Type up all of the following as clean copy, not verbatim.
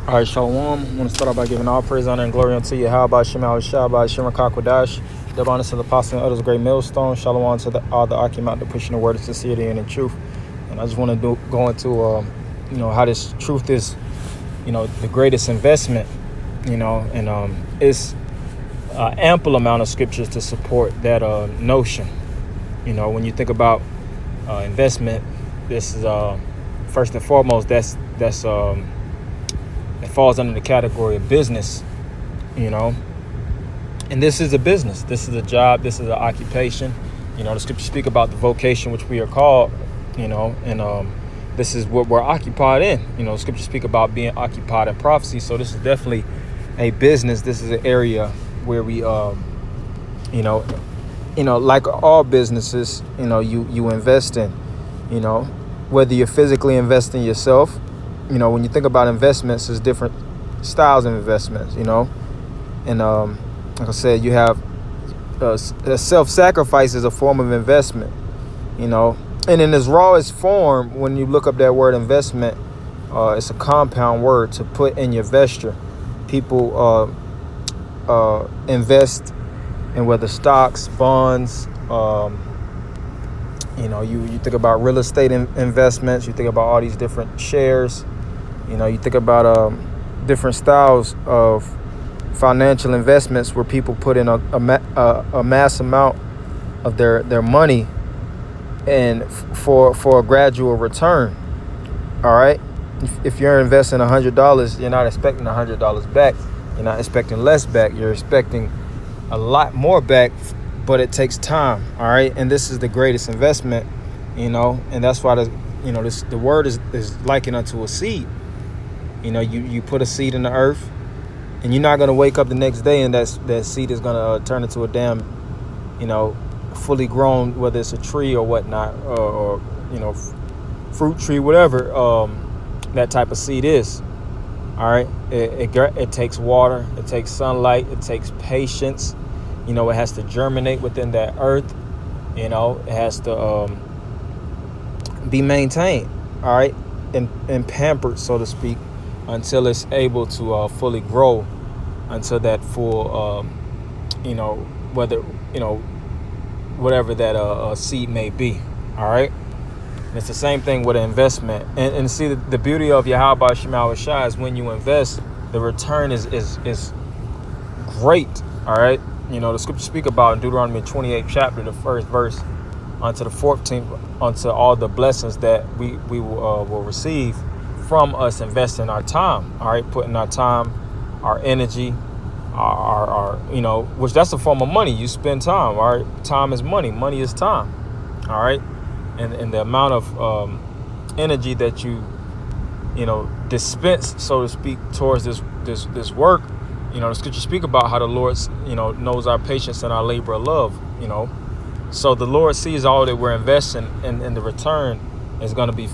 All right, Shalom. I want to start off by giving all praise, honor, and glory unto you. How about Shema Shabbat, Shema Kakwadash, the honest of the apostle and others, great millstone. Shalom to all the Akim out there pushing the word of sincerity and in truth. And I just want to go into, how this truth is, the greatest investment, and it's ample amount of scriptures to support that notion. When you think about investment, this is first and foremost, that's it falls under the category of business, and this is a business. This is a job. This is an occupation. The scriptures speak about the vocation which we are called, and this is what we're occupied in. The scriptures speak about being occupied in prophecy. So this is definitely a business. This is an area where we, like all businesses, you invest in, whether you're physically investing yourself. When you think about investments, there's different styles of investments, and like I said, you have self-sacrifice is a form of investment, and in its rawest form, when you look up that word investment, it's a compound word, to put in your vesture. People invest in whether stocks, bonds, you think about real estate investments, you think about all these different shares. You think about different styles of financial investments where people put in a mass amount of their money and for a gradual return. All right. If you're investing $100, you're not expecting $100 back. You're not expecting less back. You're expecting a lot more back, but it takes time. All right. And this is the greatest investment, and that's why the word is likened unto a seed. You put a seed in the earth, and you're not going to wake up the next day and that seed is going to turn into a damn, fully grown, whether it's a tree or whatnot, or fruit tree, whatever that type of seed is. All right. It takes water. It takes sunlight. It takes patience. It has to germinate within that earth. It has to be maintained. All right. And pampered, so to speak, until it's able to fully grow, until that full, whatever that seed may be. All right. And it's the same thing with an investment. And see, the beauty of Yahweh Shema Shai is when you invest, the return is great. All right. The scriptures speak about in Deuteronomy 28th chapter, the first verse, unto the 14th, unto all the blessings that we will receive from us investing our time. All right, putting our time, our energy, our which that's a form of money. You spend time. All right, time is money. Money is time. All right, and the amount of energy that you dispense, so to speak, towards this work. The scriptures speak about how the Lord knows our patience and our labor of love. So the Lord sees all that we're investing, and the return is going to be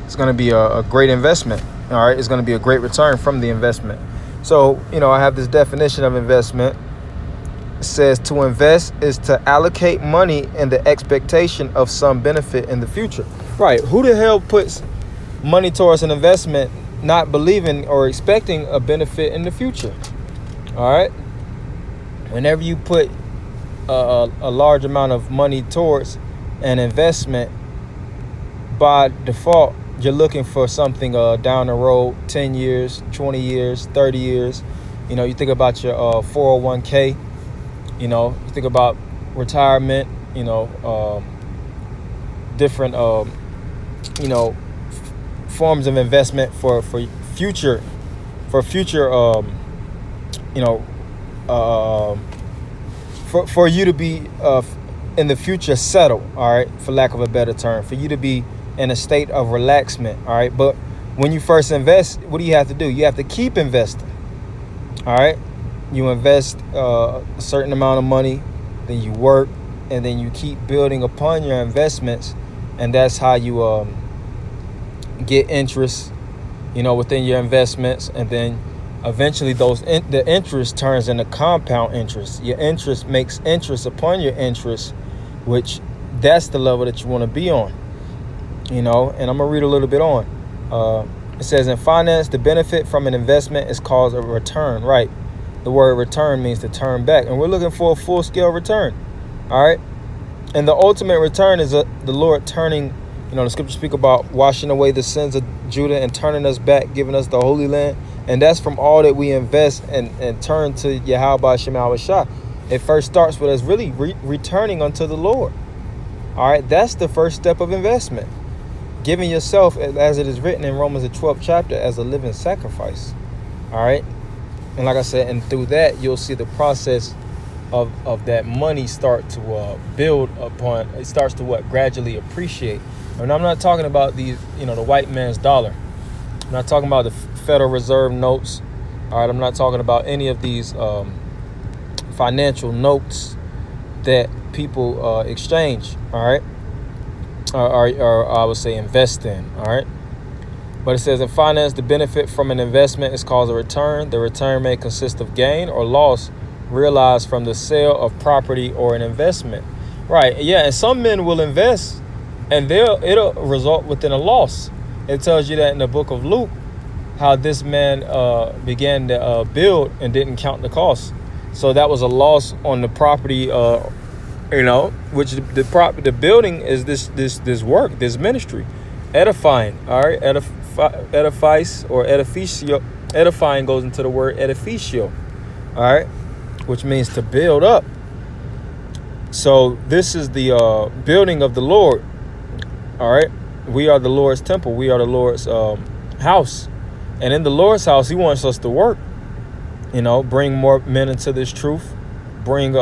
it's going to be a great investment. All right. It's going to be a great return from the investment. So, I have this definition of investment. It says to invest is to allocate money in the expectation of some benefit in the future. Right. Who the hell puts money towards an investment not believing or expecting a benefit in the future? All right. Whenever you put a large amount of money towards an investment, by default, you're looking for something down the road, 10 years, 20 years, 30 years. You think about your 401k, you think about retirement, different, forms of investment for future, for you to be in the future settled, all right, for lack of a better term, for you to be in a state of relaxment, all right. But when you first invest, what do you have to do? You have to keep investing, all right. You invest a certain amount of money, then you work, and then you keep building upon your investments, and that's how you get interest, within your investments, and then eventually the interest turns into compound interest. Your interest makes interest upon your interest, which that's the level that you want to be on. And I'm gonna read a little bit on. It says in finance, the benefit from an investment is called a return, right? The word return means to turn back, and we're looking for a full-scale return, all right? And the ultimate return is the Lord turning, the scriptures speak about washing away the sins of Judah and turning us back, giving us the Holy Land. And that's from all that we invest and turn to Yahweh Shema Shah. It first starts with us really returning unto the Lord. All right, that's the first step of investment. Giving yourself, as it is written in Romans the 12th chapter, as a living sacrifice. All right. And like I said, and through that, you'll see the process of that money start to build upon. It starts to gradually appreciate. And I'm not talking about the white man's dollar. I'm not talking about the Federal Reserve notes. All right. I'm not talking about any of these financial notes that people exchange. All right. Or I would say invest in, all right? But it says in finance, the benefit from an investment is called a return. The return may consist of gain or loss realized from the sale of property or an investment. Right, yeah, and some men will invest and it'll result within a loss. It tells you that in the book of Luke, how this man began to build and didn't count the cost. So that was a loss on the property, which the building is this work, this ministry, edifying. All right, edifice or edificio. Edifying goes into the word edificio. All right, which means to build up. So this is the building of the Lord. All right, we are the Lord's temple. We are the Lord's house, and in the Lord's house, He wants us to work. Bring more men into this truth. Bring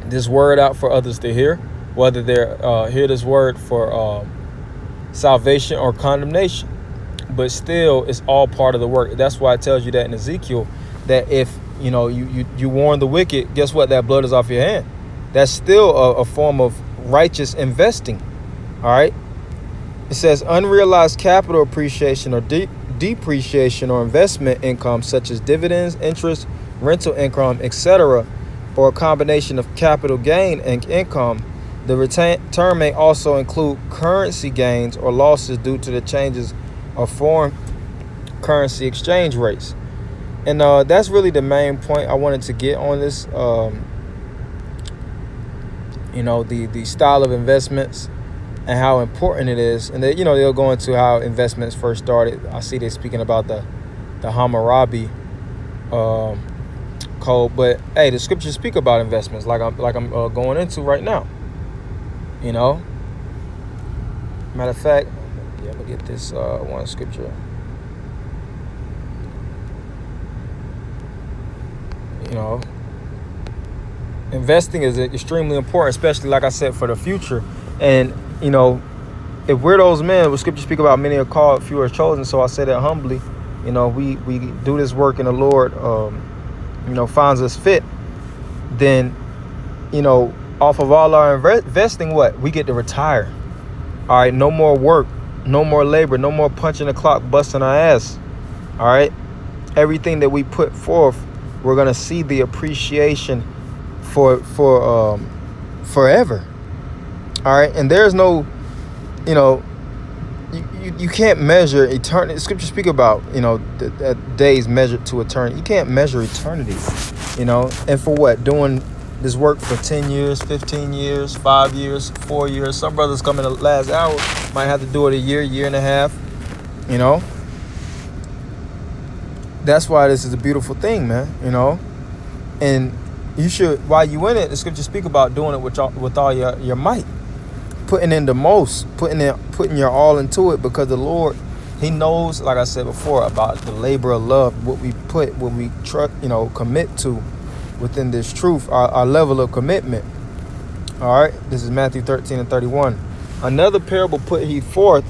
this word out for others to hear, whether they're hear this word for salvation or condemnation. But still, it's all part of the work. That's why it tells you that in Ezekiel, that if you warn the wicked, guess what? That blood is off your hand. That's still a form of righteous investing. All right. It says unrealized capital appreciation or depreciation or investment income, such as dividends, interest, rental income, etc., or a combination of capital gain and income. The return may also include currency gains or losses due to the changes of foreign currency exchange rates. And that's really the main point I wanted to get on this. The style of investments and how important it is. And they'll go into how investments first started. I see they speaking about the Hammurabi code, but hey, the scriptures speak about investments like I'm going into right now. Matter of fact, let me get this one scripture. Investing is extremely important, especially like I said, for the future. And if we're those men, what scripture speak about, many are called, few are chosen. So I say that humbly. We do this work in the Lord. Finds us fit, then, off of all our investing, we get to retire. All right, no more work, no more labor, no more punching the clock, busting our ass. All right, everything that we put forth, we're gonna see the appreciation for forever. All right, and there's no, you can't measure eternity. Scripture speak about, that days measured to eternity. You can't measure eternity, and for what? Doing this work for 10 years, 15 years, 5 years, 4 years. Some brothers come in the last hour, might have to do it a year and a half, That's why this is a beautiful thing, man, And you should, while you in it, the scripture speak about doing it with all your might. Putting in the most, putting your all into it, because the Lord, He knows, like I said before, about the labor of love, what we commit to within this truth, our level of commitment. All right, this is Matthew 13:31. Another parable put He forth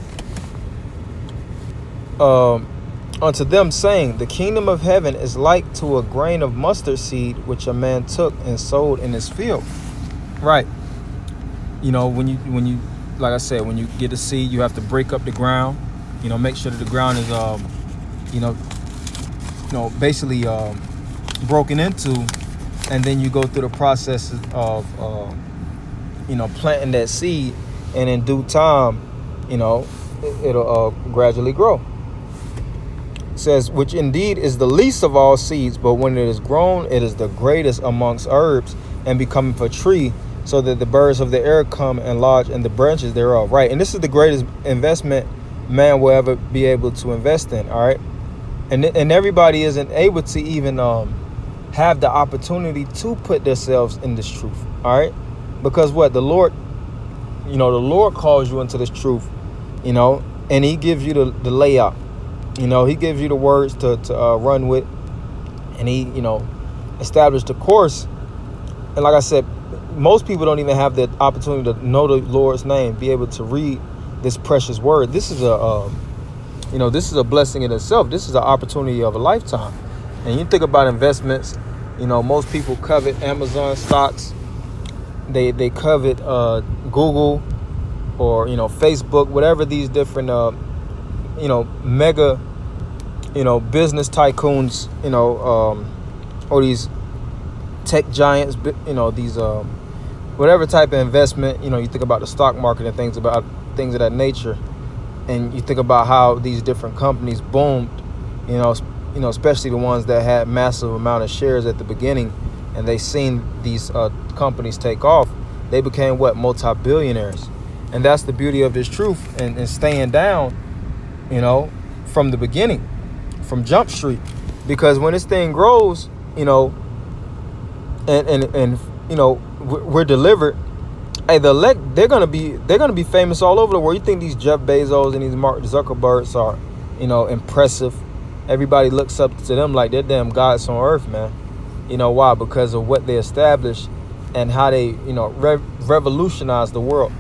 unto them, saying, the kingdom of heaven is like to a grain of mustard seed, which a man took and sowed in his field. Right. When you like I said, when you get a seed, you have to break up the ground, make sure that the ground is basically broken into, and then you go through the process of planting that seed, and in due time, it'll gradually grow. says, which indeed is the least of all seeds, but when it is grown, it is the greatest amongst herbs, and becometh a tree, so that the birds of the air come and lodge in the branches thereof. Right. And this is the greatest investment man will ever be able to invest in. All right. And everybody isn't able to even have the opportunity to put themselves in this truth. All right. Because what? The Lord calls you into this truth, and he gives you the layout. He gives you the words to run with, and he, established the course. And like I said, most people don't even have the opportunity to know the Lord's name, be able to read this precious word. This is a blessing in itself. This is an opportunity of a lifetime. And you think about investments, most people covet Amazon stocks. They covet Google or, Facebook, whatever these different, mega, business tycoons, or these tech giants, these, whatever type of investment, you think about the stock market and things of that nature. And you think about how these different companies boomed, especially the ones that had massive amount of shares at the beginning, and they seen these companies take off. They became multi-billionaires. And that's the beauty of this truth and staying down, from the beginning, from Jump Street. Because when this thing grows, we're delivered. Hey, they're gonna be famous all over the world. You think these Jeff Bezos and these Mark Zuckerbergs are, impressive? Everybody looks up to them like they're damn gods on earth, man. Why? Because of what they established and how they, revolutionize the world.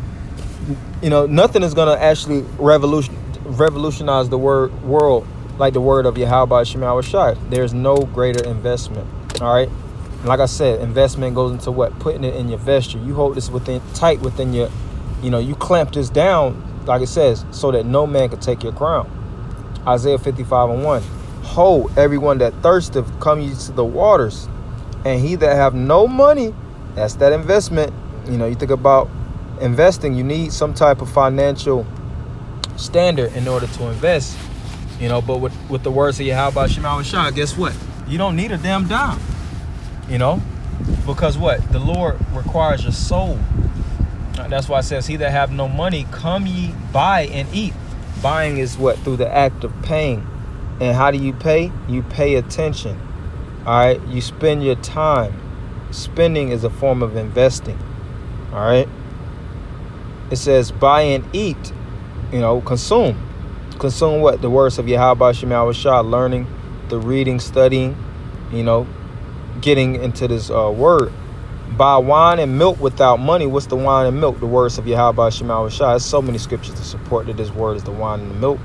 Nothing is gonna actually revolutionize the world like the word of Yahweh Shem Shai. There's no greater investment. All right. Like I said, investment goes into what? Putting it in your vesture. You hold this tight within your, you clamp this down, like it says, so that no man can take your crown. Isaiah 55:1. Ho, everyone that thirsteth, come ye to the waters. And he that have no money, that's that investment. You think about investing, you need some type of financial standard in order to invest. But with the words of Yahweh Shem Shai, guess what? You don't need a damn dime. Because what? The Lord requires your soul. That's why it says, he that have no money, come ye buy and eat. Buying is what? Through the act of paying. And how do you pay? You pay attention. All right. You spend your time. Spending is a form of investing. All right. It says buy and eat, consume. Consume what? The words of Yahweh Shem Shai, learning, the reading, studying, getting into this word. Buy wine and milk without money. What's the wine and milk? The words of Yahweh Shem Shai. There's so many scriptures to support that this word is the wine and the milk.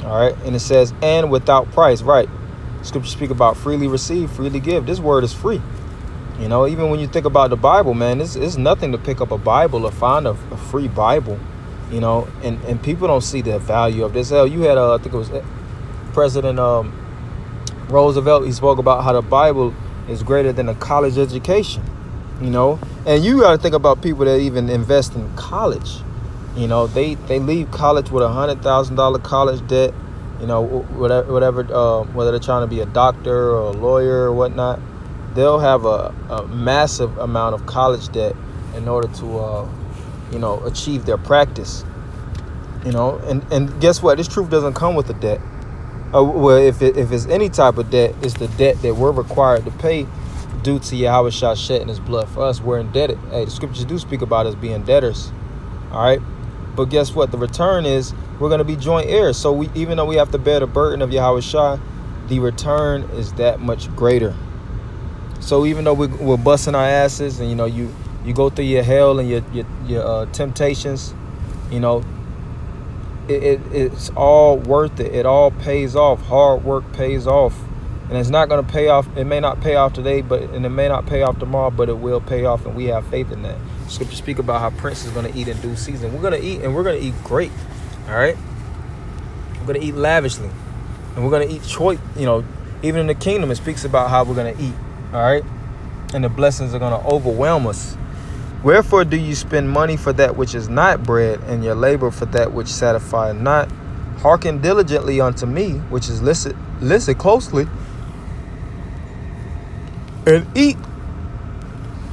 All right. And it says, and without price. Right. Scriptures speak about freely receive, freely give. This word is free. Even when you think about the Bible, man, it's nothing to pick up a Bible or find a free Bible, and people don't see the value of this. Hell, you had, I think it was President Roosevelt. He spoke about how the Bible is greater than a college education, and you got to think about people that even invest in college. They leave college with $100,000 college debt, whatever, whether they're trying to be a doctor or a lawyer or whatnot. They'll have a massive amount of college debt in order to, achieve their practice, and guess what? This truth doesn't come with a debt. Well, if it's any type of debt, it's the debt that we're required to pay due to Yahweh Shai shedding his blood for us. We're indebted. Hey, the scriptures do speak about us being debtors. All right. But guess what? The return is we're going to be joint heirs. So even though we have to bear the burden of Yahweh Shai, the return is that much greater. So even though we're busting our asses and, you go through your hell and your temptations, it's all worth it. It all pays off. Hard work pays off. And it's not going to pay off. It may not pay off today, and it may not pay off tomorrow, but it will pay off. And we have faith in that. Scripture speak about how Prince is going to eat in due season. We're going to eat, and we're going to eat great. All right. We're going to eat lavishly, and we're going to eat choice. Even in the kingdom, it speaks about how we're going to eat. All right. And the blessings are going to overwhelm us. Wherefore do you spend money for that which is not bread, and your labor for that which satisfieth not? Hearken diligently unto me, which is listen closely, and eat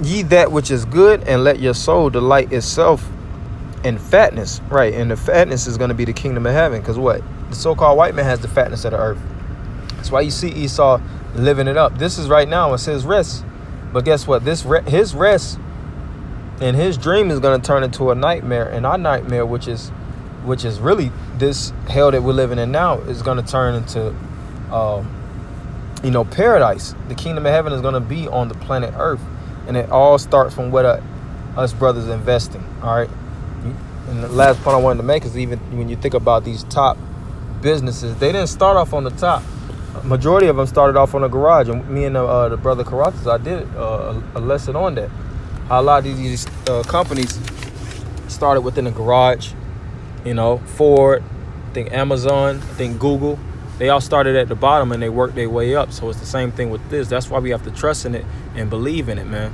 ye that which is good, and let your soul delight itself in fatness. Right, and the fatness is going to be the kingdom of heaven. Because what? The so-called white man has the fatness of the earth. That's why you see Esau living it up. This is right now, it's his rest. But guess what? His rest and his dream is going to turn into a nightmare. And our nightmare, which is really this hell that we're living in now, is going to turn into, paradise. The kingdom of heaven is going to be on the planet Earth. And it all starts from what us brothers investing. All right. And the last point I wanted to make is, even when you think about these top businesses, they didn't start off on the top. Majority of them started off on a garage, and me and the brother Karatas, I did a lesson on that. How a lot of these companies started within a garage. Ford, I think Amazon, I think Google. They all started at the bottom and they worked their way up. So it's the same thing with this. That's why we have to trust in it and believe in it, man.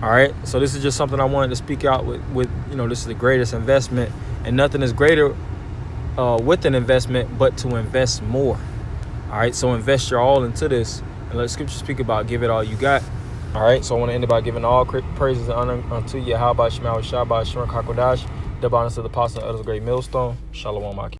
All right. So this is just something I wanted to speak out with this is the greatest investment, and nothing is greater with an investment but to invest more. All right. So invest your all into this, and let Scripture speak about give it all you got. All right. So I want to end it by giving all praises and honor unto Yahweh Shema Shabbat Shem Kakodash, the bonus of the apostle and others, great millstone. Shalom, Aki.